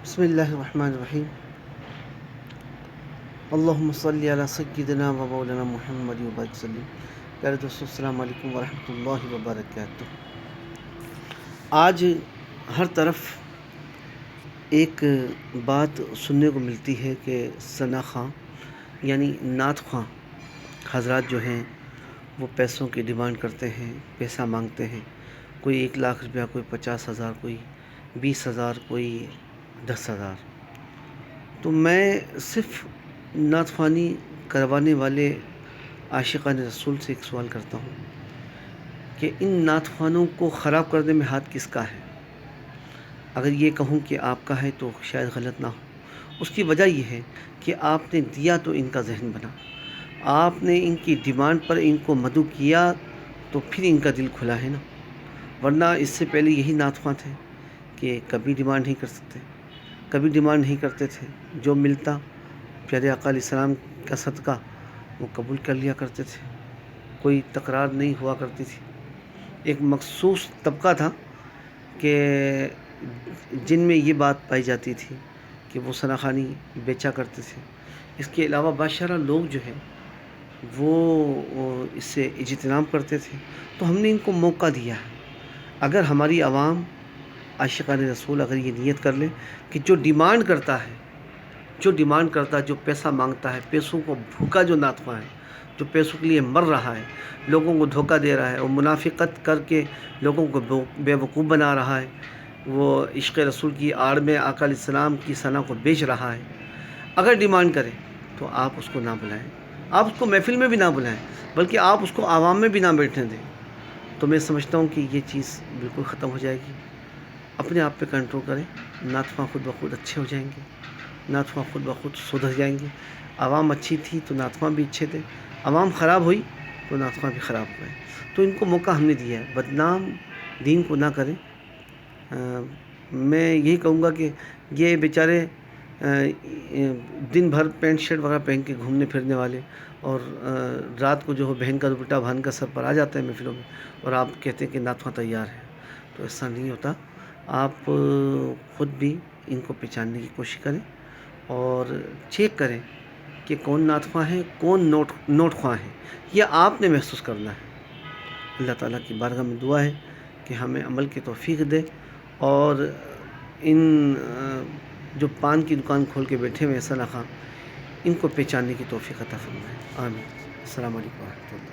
بسم اللہ الرحمن الرحیم اللہم صلی علی سیدنا و مولانا محمد وبارک وسلم۔ پیارے دوستو، السلام علیکم ورحمۃ اللہ وبرکاتہ۔ آج ہر طرف ایک بات سننے کو ملتی ہے کہ ثنا خواں یعنی نعت خواں حضرات جو ہیں وہ پیسوں کی ڈیمانڈ کرتے ہیں، پیسہ مانگتے ہیں۔ کوئی 1,00,000 روپیہ، کوئی 50,000، کوئی 20,000، کوئی 10,000۔ تو میں صرف نعت خوانی کروانے والے عاشقان رسول سے ایک سوال کرتا ہوں کہ ان نعت خوانوں کو خراب کرنے میں ہاتھ کس کا ہے؟ اگر یہ کہوں کہ آپ کا ہے تو شاید غلط نہ ہو۔ اس کی وجہ یہ ہے کہ آپ نے دیا تو ان کا ذہن بنا، آپ نے ان کی ڈیمانڈ پر ان کو مدعو کیا تو پھر ان کا دل کھلا ہے نا، ورنہ اس سے پہلے یہی نعت خواں تھے کہ کبھی ڈیمانڈ نہیں کر سکتے، کبھی ڈیمانڈ نہیں کرتے تھے، جو ملتا پیارے آقا علیہ السلام کا صدقہ وہ قبول کر لیا کرتے تھے، کوئی تکرار نہیں ہوا کرتی تھی۔ ایک مخصوص طبقہ تھا کہ جن میں یہ بات پائی جاتی تھی کہ وہ ثنا خوانی بیچا کرتے تھے۔ اس کے علاوہ بادشاہ لوگ جو ہے وہ اس سے اجتناب کرتے تھے، تو ہم نے ان کو موقع دیا ہے۔ اگر ہماری عوام عاشقان رسول اگر یہ نیت کر لے کہ جو ڈیمانڈ کرتا ہے، جو پیسہ مانگتا ہے، پیسوں کو بھوکا جو نعت خواں ہے، جو پیسوں کے لیے مر رہا ہے، لوگوں کو دھوکہ دے رہا ہے اور منافقت کر کے لوگوں کو بے وقوف بنا رہا ہے، وہ عشق رسول کی آڑ میں آقا علیہ السلام کی ثنا کو بیچ رہا ہے، اگر ڈیمانڈ کرے تو آپ اس کو نہ بلائیں، آپ اس کو محفل میں بھی نہ بلائیں، بلکہ آپ اس کو عوام میں بھی نہ بیٹھنے دیں۔ تو میں سمجھتا ہوں کہ یہ چیز بالکل ختم ہو جائے گی۔ اپنے آپ پہ کنٹرول کریں، نعت خواں خود بخود اچھے ہو جائیں گے، نعت خواں خود بخود سدھر جائیں گے۔ عوام اچھی تھی تو نعت خواں بھی اچھے تھے، عوام خراب ہوئی تو نعت خواں بھی خراب ہوئے۔ تو ان کو موقع ہم نے دیا ہے، بدنام دین کو نہ کریں۔ میں یہی کہوں گا کہ یہ بیچارے دن بھر پینٹ شرٹ وغیرہ پہن کے گھومنے پھرنے والے، اور رات کو جو ہے بہن کا دوپٹہ باندھ کر سر پر آ جاتے ہیں محفلوں میں، اور آپ کہتے ہیں کہ نعت خواں تیار ہے، تو ایسا نہیں ہوتا۔ آپ خود بھی ان کو پہچاننے کی کوشش کریں اور چیک کریں کہ کون نعت خواں ہے، کون نوٹ خواں ہے، یہ آپ نے محسوس کرنا ہے۔ اللہ تعالیٰ کی بارگاہ میں دعا ہے کہ ہمیں عمل کی توفیق دے، اور ان جو پان کی دکان کھول کے بیٹھے ہوئے ہیں ثنا خواں، ان کو پہچاننے کی توفیق عطا فرمائے۔ آمین۔ السلام علیکم ورحمۃ اللہ۔